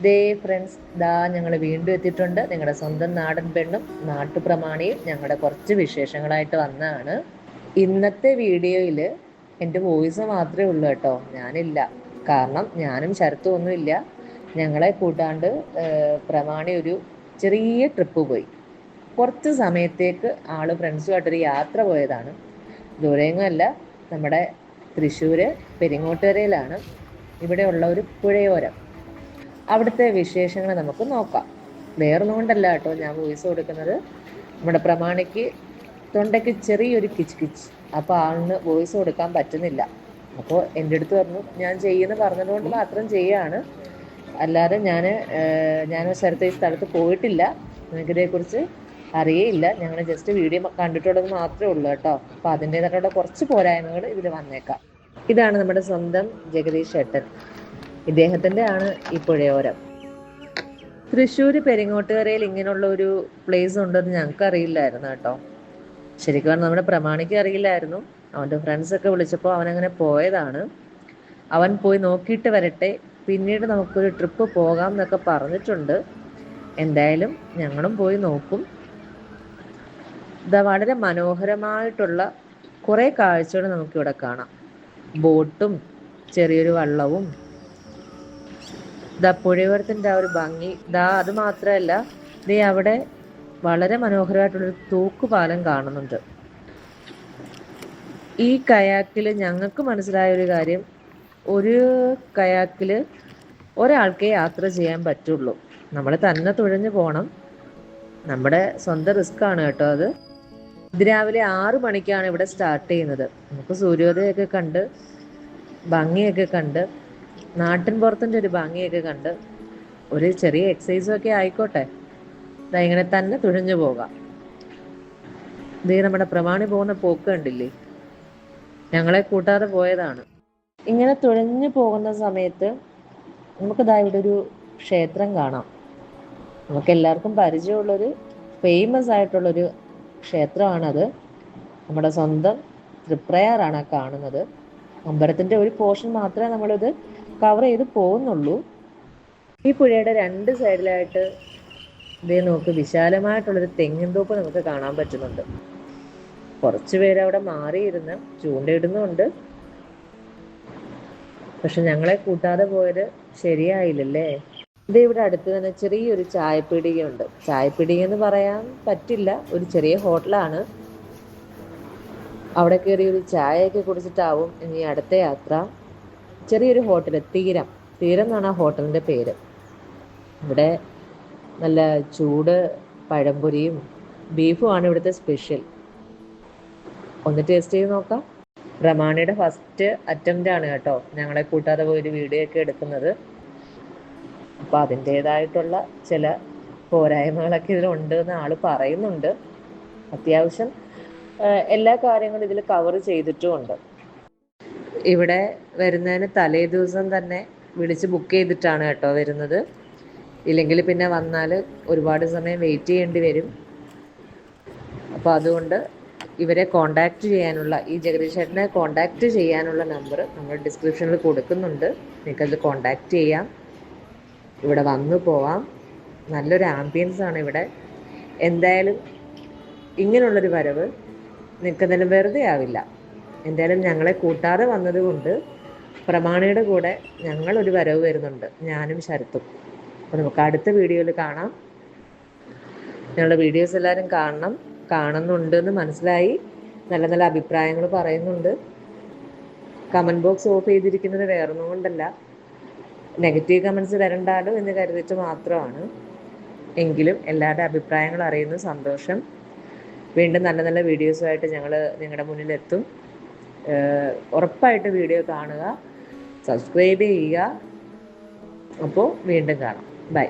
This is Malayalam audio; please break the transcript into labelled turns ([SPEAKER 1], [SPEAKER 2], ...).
[SPEAKER 1] ദേ ഫ്രണ്ട്സ്, ദാ ഞങ്ങൾ വീണ്ടും എത്തിയിട്ടുണ്ട്. നിങ്ങളുടെ സ്വന്തം നാടൻ പെണ്ണും നാട്ടുപ്രമാണിയും ഞങ്ങളുടെ കുറച്ച് വിശേഷങ്ങളായിട്ട് വന്നതാണ്. ഇന്നത്തെ വീഡിയോയിൽ എൻ്റെ വോയിസ് മാത്രമേ ഉള്ളൂ കേട്ടോ, ഞാനില്ല. കാരണം ഞാനും ശരത്തും ഒന്നുമില്ല. ഞങ്ങളെ കൂട്ടാണ്ട് പ്രമാണി ഒരു ചെറിയ ട്രിപ്പ് പോയി. കുറച്ച് സമയത്തേക്ക് ആള് ഫ്രണ്ട്സുമായിട്ടൊരു യാത്ര പോയതാണ്. ദൂരെയൊന്നുമല്ല, നമ്മുടെ തൃശ്ശൂർ പെരിങ്ങോട്ടുകരയിലാണ്. ഇവിടെയുള്ള ഒരു പുഴയോരം. അവിടുത്തെ വിശേഷങ്ങൾ നമുക്ക് നോക്കാം. വേറൊന്നും കൊണ്ടല്ല കേട്ടോ ഞാൻ വോയിസ് കൊടുക്കുന്നത്. നമ്മുടെ പ്രമാണിക്ക് തൊണ്ടയ്ക്ക് ചെറിയൊരു കിച്ച് കിച്ച്, അപ്പോൾ ആളിന് വോയിസ് കൊടുക്കാൻ പറ്റുന്നില്ല. അപ്പോൾ എൻ്റെ അടുത്ത് പറഞ്ഞു, ഞാൻ ചെയ്യുമെന്ന് പറഞ്ഞതുകൊണ്ട് മാത്രം ചെയ്യുകയാണ്. അല്ലാതെ ഞാൻ സ്ഥലത്ത് ഈ സ്ഥലത്ത് പോയിട്ടില്ല, നിങ്ങൾക്കിതേക്കുറിച്ച് അറിയേയില്ല. ഞങ്ങൾ ജസ്റ്റ് വീഡിയോ കണ്ടിട്ടുള്ളത് മാത്രമേ ഉള്ളൂ കേട്ടോ. അപ്പോൾ അതിൻ്റേതായിട്ടുള്ള കുറച്ച് പോരായ്മകൾ ഇതിൽ വന്നേക്കാം. ഇതാണ് നമ്മുടെ സ്വന്തം ജഗദീഷ് ചേട്ടൻ. ഇദ്ദേഹത്തിൻ്റെ ആണ് ഈ പുഴയോരം. തൃശ്ശൂർ പെരിങ്ങോട്ടുകരയിൽ ഇങ്ങനെയുള്ള ഒരു പ്ലേസ് ഉണ്ടെന്ന് ഞങ്ങൾക്ക് അറിയില്ലായിരുന്നു കേട്ടോ. ശരിക്കും പറഞ്ഞാൽ നമ്മുടെ പ്രമാണിക്ക് അറിയില്ലായിരുന്നു. അവൻ്റെ ഫ്രണ്ട്സൊക്കെ വിളിച്ചപ്പോൾ അവനങ്ങനെ പോയതാണ്. അവൻ പോയി നോക്കിയിട്ട് വരട്ടെ, പിന്നീട് നമുക്കൊരു ട്രിപ്പ് പോകാം എന്നൊക്കെ പറഞ്ഞിട്ടുണ്ട്. എന്തായാലും ഞങ്ങളും പോയി നോക്കും. ഇതാ വളരെ മനോഹരമായിട്ടുള്ള കുറേ കാഴ്ചകൾ നമുക്കിവിടെ കാണാം. ബോട്ടും ചെറിയൊരു വള്ളവും, ഇതാ പുഴയോരത്തിൻ്റെ ആ ഒരു ഭംഗി. അത് മാത്രമല്ല, ദേ അവിടെ വളരെ മനോഹരമായിട്ടുള്ളൊരു തൂക്കുപാലം കാണുന്നുണ്ട്. ഈ കയാക്കിൽ ഞങ്ങൾക്ക് മനസ്സിലായ ഒരു കാര്യം, ഒരു കയാക്കിൽ ഒരാൾക്കേ യാത്ര ചെയ്യാൻ പറ്റുള്ളൂ. നമ്മൾ തന്നെ തുഴഞ്ഞു പോകണം. നമ്മുടെ സ്വന്തം റിസ്ക് ആണ് കേട്ടോ അത്. രാവിലെ 6 മണിക്കാണ് ഇവിടെ സ്റ്റാർട്ട് ചെയ്യുന്നത്. നമുക്ക് സൂര്യോദയമൊക്കെ കണ്ട് ഭംഗിയൊക്കെ കണ്ട് നാട്ടിൻ പുറത്തിൻ്റെ ഒരു ഭംഗിയൊക്കെ കണ്ട് ഒരു ചെറിയ എക്സസൈസും ഒക്കെ ആയിക്കോട്ടെ, ഇങ്ങനെ തന്നെ തുഴഞ്ഞു പോകാം. ഇത് നമ്മുടെ പ്രമാണി പോകുന്ന പോക്ക് കണ്ടില്ലേ, ഞങ്ങളെ കൂട്ടാതെ പോയതാണ്. ഇങ്ങനെ തുഴഞ്ഞു പോകുന്ന സമയത്ത് നമുക്കിതാ ഇവിടെ ഒരു ക്ഷേത്രം കാണാം. നമുക്ക് എല്ലാവർക്കും പരിചയമുള്ളൊരു ഫേമസ് ആയിട്ടുള്ളൊരു ക്ഷേത്രമാണത്. നമ്മുടെ സ്വന്തം തൃപ്രയാറാണ് കാണുന്നത്. അമ്പലത്തിൻ്റെ ഒരു പോർഷൻ മാത്രമേ നമ്മളിത് കവർ ചെയ്ത് പോകുന്നുള്ളൂ. ഈ പുഴയുടെ 2 സൈഡിലായിട്ട് ഇതേ നോക്ക്, വിശാലമായിട്ടുള്ളൊരു തെങ്ങിൻ തോപ്പ് നമുക്ക് കാണാൻ പറ്റുന്നുണ്ട്. കുറച്ച് പേര് അവിടെ മാറിയിരുന്ന് ചൂണ്ടയിടുന്നുണ്ട്. പക്ഷെ ഞങ്ങളെ കൂട്ടാതെ പോയത് ശരിയായില്ലല്ലേ. ഇത് ഇവിടെ അടുത്ത് തന്നെ ചെറിയൊരു ചായപ്പീടികയുണ്ട്. ചായപ്പീടിക എന്ന് പറയാൻ പറ്റില്ല, ഒരു ചെറിയ ഹോട്ടലാണ്. അവിടെ കയറി ഒരു ചായയൊക്കെ കുടിച്ചിട്ടാവും ഇനി അടുത്ത യാത്ര. ചെറിയൊരു ഹോട്ടൽ, തീരം എന്നാണ് ആ ഹോട്ടലിൻ്റെ പേര്. ഇവിടെ നല്ല ചൂട് പഴംപൊരിയും ബീഫുമാണ് ഇവിടുത്തെ സ്പെഷ്യൽ. ഒന്ന് ടേസ്റ്റ് ചെയ്ത് നോക്കാം. പ്രമാണിയുടെ ഫസ്റ്റ് അറ്റംപ്റ്റ് ആണ് കേട്ടോ ഞങ്ങളെ കൂട്ടാതെ പോയൊരു വീഡിയോ ഒക്കെ എടുക്കുന്നത്. അപ്പോൾ അതിൻ്റേതായിട്ടുള്ള ചില പോരായ്മകളൊക്കെ ഇതിലുണ്ട് എന്ന് ആൾ പറയുന്നുണ്ട്. അത്യാവശ്യം എല്ലാ കാര്യങ്ങളും ഇതിൽ കവർ ചെയ്തിട്ടുമുണ്ട്. ഇവിടെ വരുന്നതിന് തലേ ദിവസം തന്നെ വിളിച്ച് ബുക്ക് ചെയ്തിട്ടാണ് കേട്ടോ വരുന്നത്. ഇല്ലെങ്കിൽ പിന്നെ വന്നാൽ ഒരുപാട് സമയം വെയിറ്റ് ചെയ്യേണ്ടി വരും. അപ്പോൾ അതുകൊണ്ട് ഇവരെ കോണ്ടാക്ട് ചെയ്യാനുള്ള, ഈ ജഗദീഷ് ചേട്ടനെ കോണ്ടാക്ട് ചെയ്യാനുള്ള നമ്പർ നമ്മൾ ഡിസ്ക്രിപ്ഷനിൽ കൊടുക്കുന്നുണ്ട്. നിങ്ങൾക്കത് കോണ്ടാക്ട് ചെയ്യാം. ഇവിടെ വന്നു പോവാം. നല്ലൊരു ആംബിയൻസ് ആണ് ഇവിടെ. എന്തായാലും ഇങ്ങനെയുള്ളൊരു വരവ് നിങ്ങൾക്ക് എന്തായാലും വെറുതെ ആവില്ല. എന്തായാലും ഞങ്ങളെ കൂട്ടാതെ വന്നതുകൊണ്ട് പ്രമാണിയുടെ കൂടെ ഞങ്ങളൊരു വരവ് വരുന്നുണ്ട്, ഞാനും ശരത്തും. അപ്പോൾ നമുക്ക് അടുത്ത വീഡിയോയിൽ കാണാം. ഞങ്ങളുടെ വീഡിയോസ് എല്ലാവരും കാണുന്നുണ്ടെന്ന് മനസ്സിലായി. നല്ല നല്ല അഭിപ്രായങ്ങൾ പറയുന്നുണ്ട്. കമൻറ്റ് ബോക്സ് ഓഫ് ചെയ്തിരിക്കുന്നത് വേറൊന്നും കൊണ്ടല്ല, നെഗറ്റീവ് കമൻറ്റ്സ് വരണ്ടാലോ എന്ന് കരുതിയിട്ട് മാത്രമാണ്. എങ്കിലും എല്ലാവരുടെ അഭിപ്രായങ്ങൾ അറിയുന്ന സന്തോഷം. വീണ്ടും നല്ല നല്ല വീഡിയോസുമായിട്ട് ഞങ്ങൾ നിങ്ങളുടെ മുന്നിലെത്തും. ഉറപ്പായിട്ട് വീഡിയോ കാണുക, സബ്സ്ക്രൈബ് ചെയ്യുക. അപ്പോൾ വീണ്ടും കാണാം. ബൈ.